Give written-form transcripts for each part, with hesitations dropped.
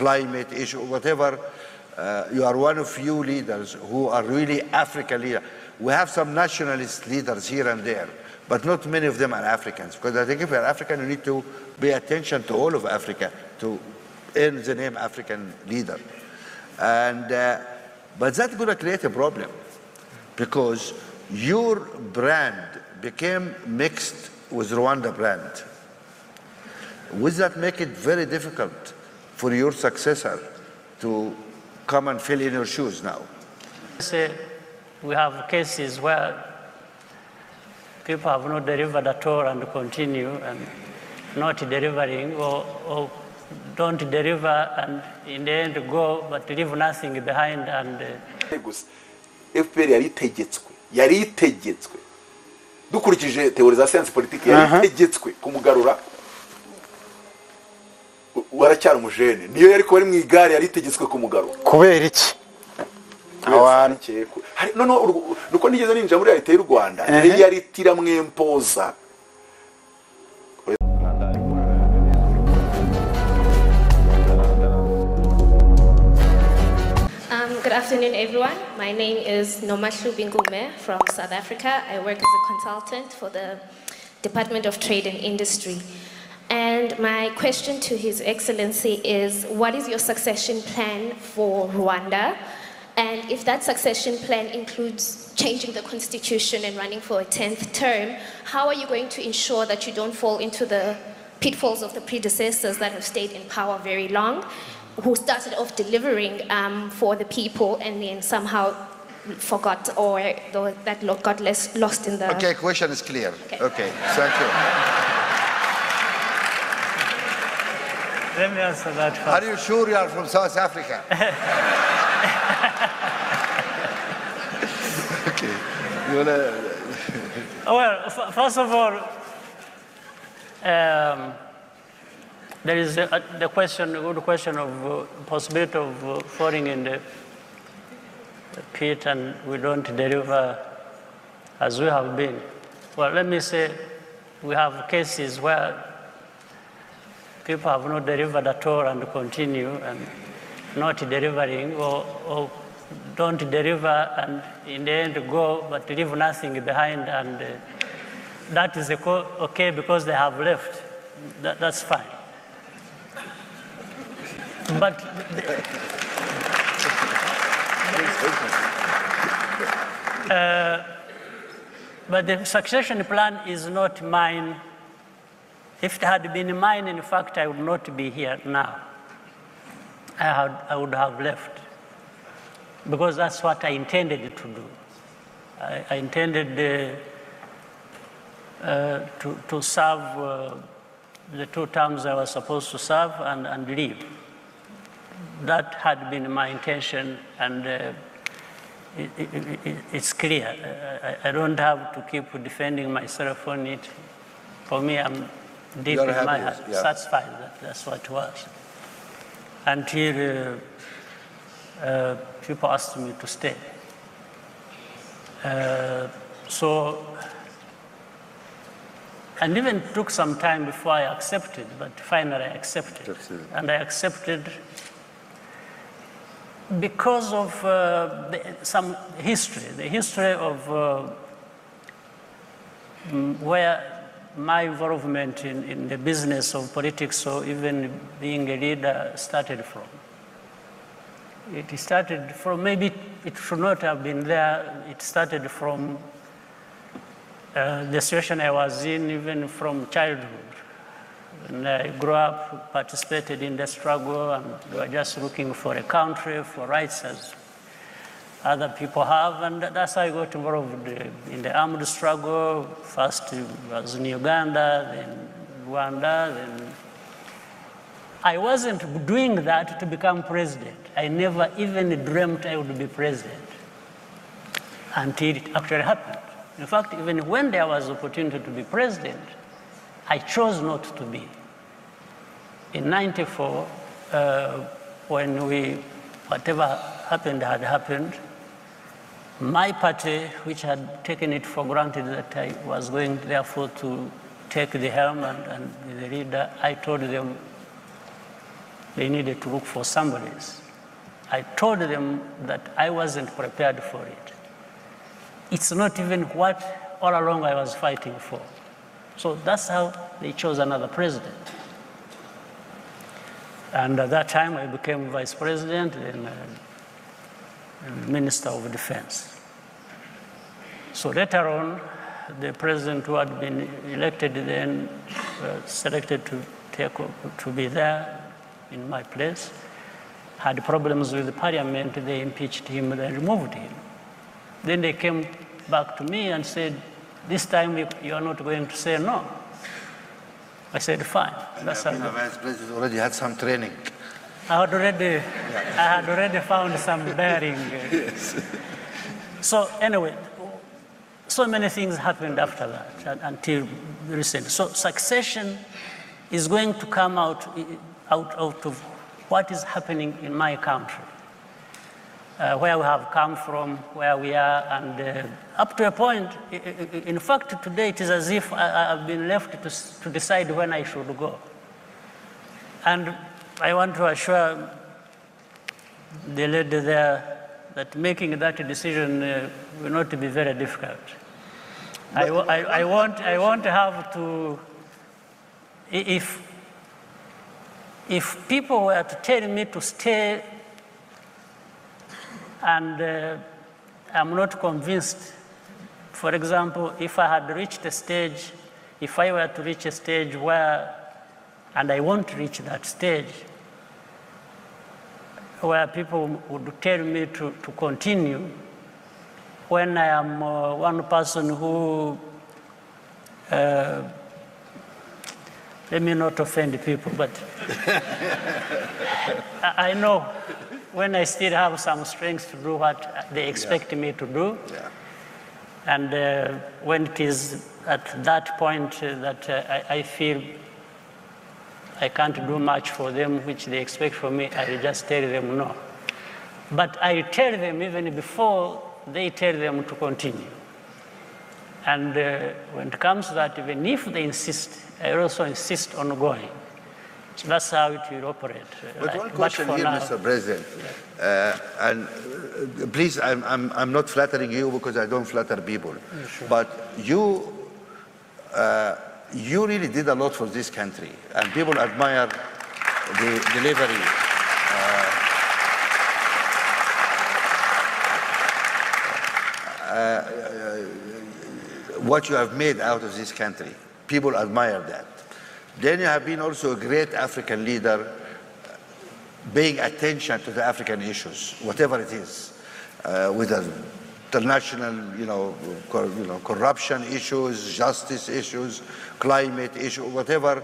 climate issue, whatever. You are one of few leaders who are really African leaders. We have some nationalist leaders here and there, but not many of them are Africans. Because I think if you're African, you need to pay attention to all of Africa to earn the name African leader. And, but that's going to create a problem because your brand became mixed with Rwanda brand. Would that make it very difficult for your successor to come and fill in your shoes now? We have cases where people have not delivered at all and continue and not delivering or don't deliver and in the end go but leave nothing behind. And FPR yari itegetswe dukurikije teori za science politique yari itegetswe kumugarura waracyari umujene niyo yari ko ari mu igare yari itegetswe kumugarura kubera iki abantu nuko nigeze ninja muri leta y'u Rwanda yari tira mwempoza. Good afternoon, everyone. My name is Nomashu Bingume from South Africa. I work as a consultant for the Department of Trade and Industry. And my question to His Excellency is, what is your succession plan for Rwanda? And if that succession plan includes changing the constitution and running for a 10th term, how are you going to ensure that you don't fall into the pitfalls of the predecessors that have stayed in power very long, who started off delivering for the people and then somehow forgot or that got lost in the... Okay, question is clear. Okay, thank you. Let me answer that first. Are you sure you are from South Africa? Okay. You wanna... Well, first of all, there is the good question of possibility of falling in the pit and we don't deliver as we have been. Well, let me say we have cases where people have not delivered at all and continue and not delivering or don't deliver and in the end go but leave nothing behind, and that is okay because they have left. That's fine. But the succession plan is not mine. If it had been mine, in fact, I would not be here now. I would have left because that's what I intended to do. I intended to serve the 2 terms I was supposed to serve and leave. That had been my intention, and it's clear. I don't have to keep defending myself on it. For me, I'm deep in my heart, satisfied that that's what it was. Until people asked me to stay. And even took some time before I accepted, but finally I accepted. And I accepted because of some history, the history of where my involvement in the business of politics or even being a leader started from. It started from, maybe it should not have been there, it started from the situation I was in, even from childhood. When I grew up, participated in the struggle, and we were just looking for a country, for rights as other people have, and that's how I got involved in the armed struggle. First I was in Uganda, then Rwanda, then... I wasn't doing that to become president. I never even dreamt I would be president until it actually happened. In fact, even when there was opportunity to be president, I chose not to be. In '94, when whatever happened had happened, my party, which had taken it for granted that I was going therefore to take the helm and be the leader, I told them, they needed to look for somebody else. I told them that I wasn't prepared for it. It's not even what all along I was fighting for. So that's how they chose another president. And at that time, I became vice president and minister of defense. So later on, the president who had been elected then selected to be there in my place, had problems with the parliament. They impeached him, they removed him. Then they came back to me and said, this time you are not going to say no. I said, fine. And the vice president already had some training. I had already found some bearing. Yes. So anyway, so many things happened after that until recently. So succession is going to come out of what is happening in my country, where we have come from, where we are, and up to a point, in fact, today it is as if I've been left to decide when I should go. And I want to assure the lady there that making that decision will not be very difficult. I won't have to, if people were to tell me to stay and I'm not convinced, for example, if I had reached a stage, if I were to reach a stage where, and I won't reach that stage, where people would tell me to continue, when I am one person who, let me not offend people, but I know when I still have some strength to do what they expect me to do. Yeah. And when it is at that point that I feel I can't do much for them, which they expect from me, I just tell them no. But I tell them even before they tell them to continue. And when it comes to that, even if they insist, I also insist on going. So that's how it will operate. But one question here, now, Mr. President, and please, I'm not flattering you because I don't flatter people, sure. but you really did a lot for this country, and people admire the delivery. What you have made out of this country. People admire that. Then you have been also a great African leader, paying attention to the African issues, whatever it is, with the international, corruption issues, justice issues, climate issues, whatever.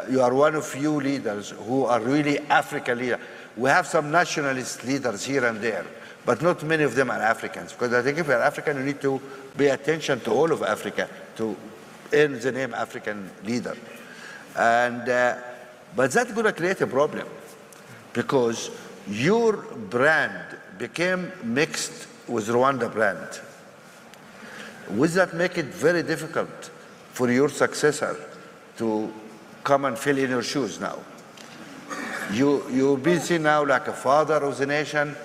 You are one of few leaders who are really African leaders. We have some nationalist leaders here and there, but not many of them are Africans. Because I think if you're African, you need to pay attention to all of Africa to earn the name African leader. And, but that's going to create a problem because your brand became mixed with Rwanda brand. Would that make it very difficult for your successor to come and fill in your shoes now? You've been seen now like a father of the nation.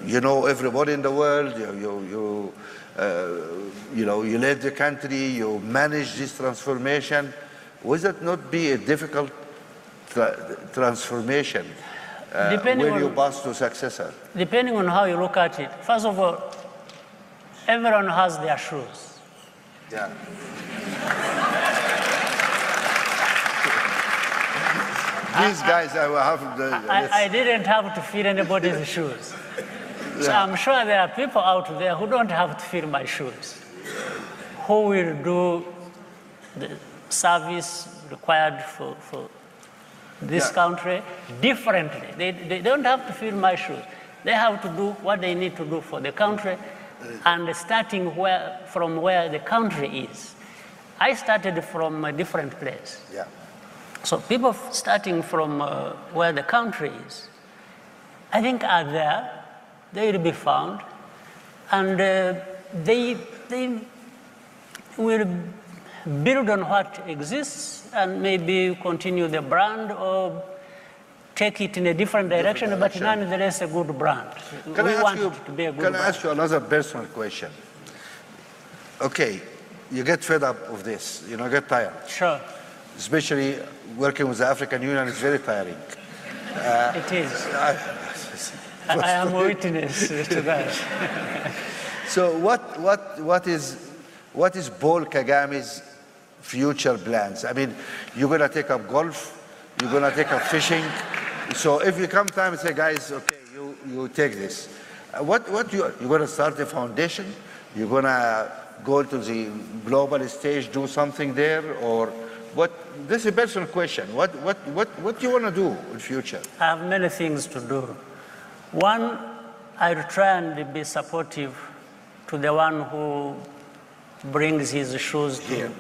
You know everybody in the world. You led the country. You managed this transformation. Would that not be a difficult transformation when you pass to successor? Depending on how you look at it. First of all, everyone has their shoes. Yeah. These guys, I will have the... I didn't have to fill anybody's shoes. So I'm sure there are people out there who don't have to fill my shoes, who will do the service required for this country differently. They don't have to fill my shoes. They have to do what they need to do for the country, and starting from where the country is. I started from a different place. Yeah. So people starting from where the country is, I think are there. They will be found, and they will build on what exists and maybe continue the brand or take it in a different direction, but direction. nonetheless a good brand. Can We I want ask you, it to be a good can I brand. ask you another personal question? Okay, you get fed up of this, you know, get tired. Sure, Especially working with the African Union is very tiring. it is. I am a witness to that. So what is Paul Kagame's future plans? I mean, you're gonna take up golf, you're gonna take up fishing. So if you come time and say, guys, okay, you take this. You're gonna start a foundation? You're gonna go to the global stage, do something there, or what? This is a personal question. What do you wanna do in future? I have many things to do. One, I will try and be supportive to the one who brings his shoes to. Here.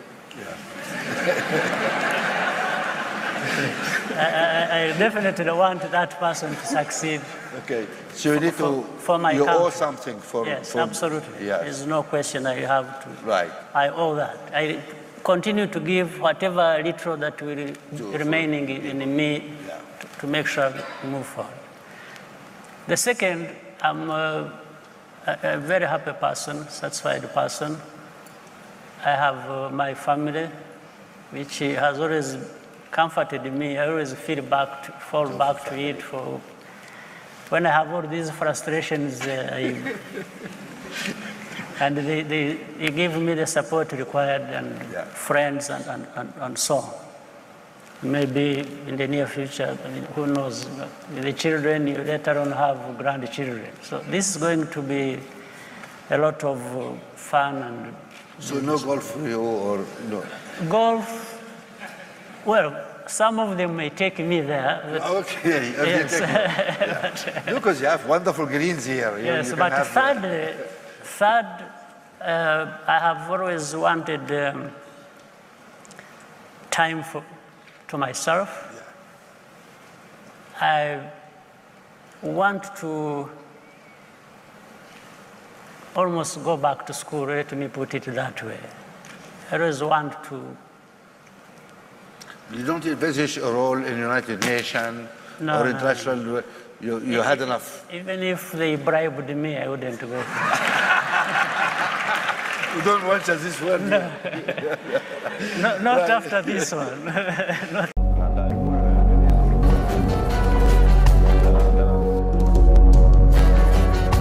I definitely want that person to succeed. Okay. So you need to. For my you owe country. something for. Yes, for, absolutely. Yes. There's no question I have to. Right. I owe that. I continue to give whatever little that will remaining in me to make sure we move forward. The second, I'm a very happy person, satisfied person. I have my family, which has always comforted me. I always fall back to it for when I have all these frustrations. And they give me the support required, and friends and so on. Maybe in the near future, I mean, who knows? The children, you later on have grandchildren. So this is going to be a lot of fun. And So no golf for you or no? golf, well, some of them may take me there. But Okay. yes. Because you have wonderful greens here. Yes, you but can have, third, I have always wanted time to myself. I want to almost go back to school, let me put it that way. I always want to. You don't envisage a role in United Nations or international. You had enough. Even if they bribed me, I wouldn't go. You don't watch as this one. Not after this one. Not